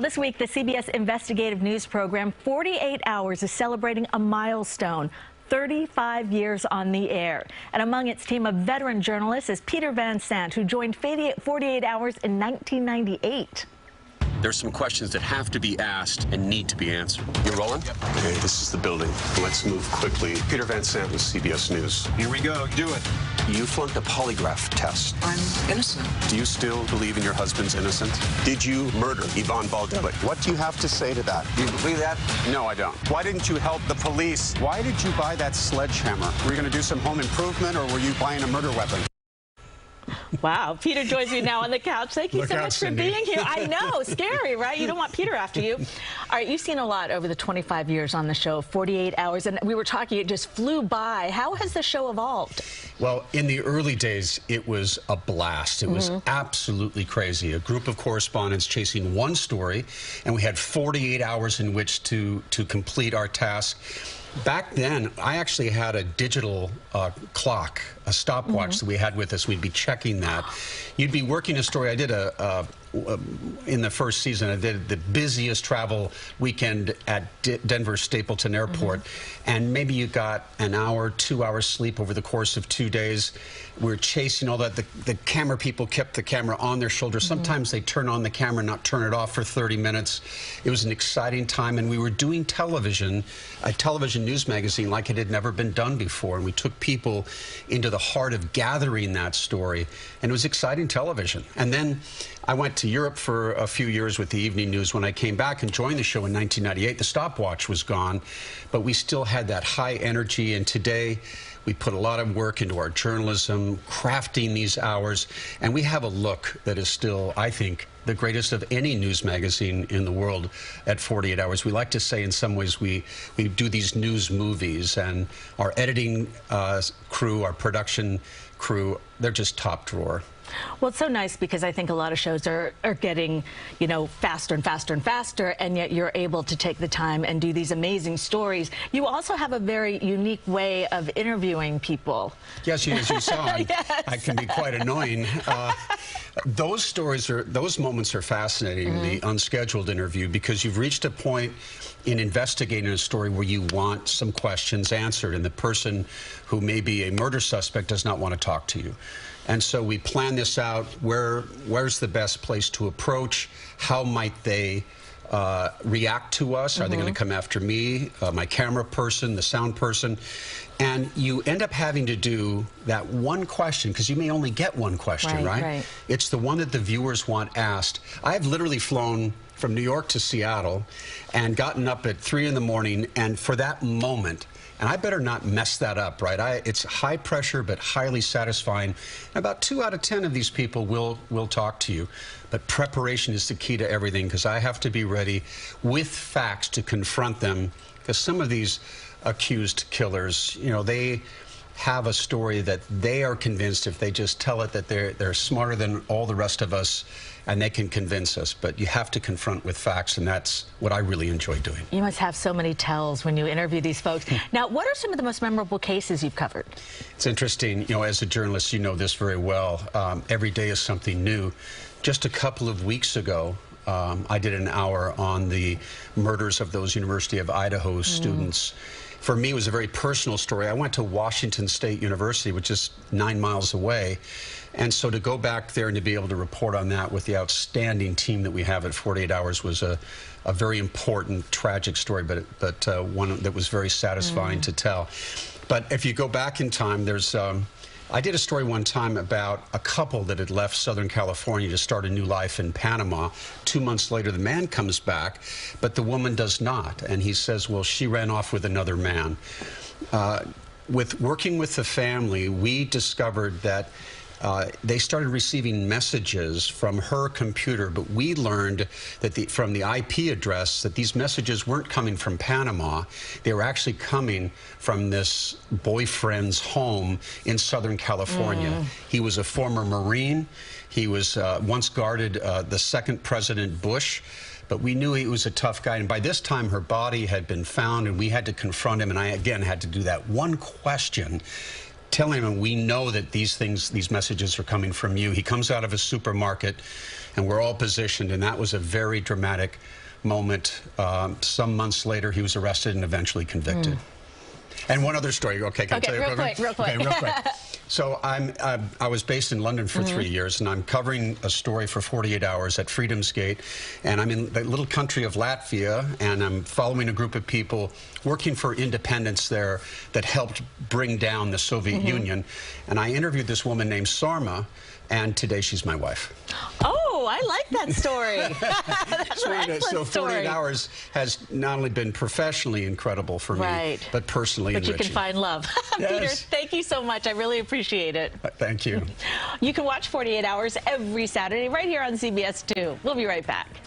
Well, this week, the CBS investigative news program 48 Hours is celebrating a milestone. 35 years on the air. And among its team of veteran journalists is Peter Van Sant, who joined 48 Hours in 1998. There's some questions that have to be asked and need to be answered. You're rolling? Yep. Okay, this is the building. Let's move quickly. Peter Van Sant with CBS News. Here we go. Do it. You flunked a polygraph test. I'm innocent. Do you still believe in your husband's innocence? Did you murder Yvonne Baldelli? What do you have to say to that? Do you believe that? No, I don't. Why didn't you help the police? Why did you buy that sledgehammer? Were you going to do some home improvement, or were you buying a murder weapon? Wow. Peter joins me now on the couch. Thank you so much for being here. I know. Scary, right? You don't want Peter after you. All right. You've seen a lot over the 25 years on the show, 48 Hours. And we were talking, it just flew by. How has the show evolved? Well, in the early days, it was a blast. It was absolutely crazy. A group of correspondents chasing one story, and we had 48 hours in which to complete our task. Back then, I actually had a digital clock, a stopwatch that we had with us. We'd be checking that. You'd be working a story. I did in the first season, I did the busiest travel weekend at Denver Stapleton Airport. And maybe you got an hour, 2 hours sleep over the course of 2 days. We're chasing all that. The camera people kept the camera on their shoulders. Sometimes they turn on the camera, not turn it off for 30 minutes. It was an exciting time, and we were doing television, a television news magazine like it had never been done before. And we took people into the heart of gathering that story, and it was exciting television. And then I went to Europe for a few years with the evening news. When I came back and joined the show in 1998, the stopwatch was gone, but we still had that high energy. And today, we put a lot of work into our journalism, crafting these hours, and we have a look that is still, I think, the greatest of any news magazine in the world at 48 Hours. We like to say in some ways we do these news movies, and our editing crew, our production crew, they're just top drawer. Well, it's so nice because I think a lot of shows are getting, you know, faster and faster and faster, and yet you're able to take the time and do these amazing stories. You also have a very unique way of interviewing people. Yes, as you saw, Yes. I can be quite annoying. Those moments are fascinating, the unscheduled interview, because you've reached a point in investigating a story where you want some questions answered, and the person who may be a murder suspect does not want to talk to you. And so we plan this out. Where's the best place to approach? How might they react to us? Are they going to come after me, my camera person, the sound person? And you end up having to do that one question, because you may only get one question, right? It's the one that the viewers want asked. I've literally flown from New York to Seattle and gotten up at 3 in the morning, and for that moment, and I better not mess that up, right? It's high pressure, but highly satisfying. And about 2 out of 10 of these people will talk to you. But preparation is the key to everything, because I have to be ready with facts to confront them. Because some of these accused killers, you know, they have a story that they are convinced, if they just tell it, that they're smarter than all the rest of us, and they can convince us. But you have to confront with facts, and that's what I really enjoy doing. You must have so many tells when you interview these folks. Now, what are some of the most memorable cases you've covered? It's interesting. You know, as a journalist, you know this very well. Every day is something new. Just a couple of weeks ago, I did an hour on the murders of those University of Idaho students. For me, it was a very personal story. I went to Washington State University, which is 9 miles away. And so to go back there and to be able to report on that with the outstanding team that we have at 48 Hours was a very important, tragic story, but one that was very satisfying to tell. But if you go back in time, there's... I did a story one time about a couple that had left Southern California to start a new life in Panama. 2 months later, the man comes back, but the woman does not. And he says, well, she ran off with another man. With working with the family, we discovered that they started receiving messages from her computer, but we learned that from the IP address that these messages weren't coming from Panama. They were actually coming from this boyfriend's home in Southern California. He was a former Marine. He was once guarded the second President Bush. But we knew he was a tough guy, and by this time her body had been found, and we had to confront him, and I again had to do that one question, telling him, we know that these messages are coming from you. He comes out of a supermarket and we're all positioned, and that was a very dramatic moment. Some months later, he was arrested and eventually convicted. And one other story. Okay, can I tell you real quick? Okay, real quick. So I was based in London for 3 years, and I'm covering a story for 48 hours at Freedom's Gate, and I'm in the little country of Latvia, and I'm following a group of people working for independence there that helped bring down the Soviet Union. And I interviewed this woman named Sarma, and today she's my wife. Oh, I like that story. That's an excellent so 48 story. hours has not only been professionally incredible for me, but personally enriching. But you can find love. Yes. Peter, thank you so much. I really appreciate it. Thank you. You can watch 48 Hours every Saturday right here on CBS 2. We'll be right back.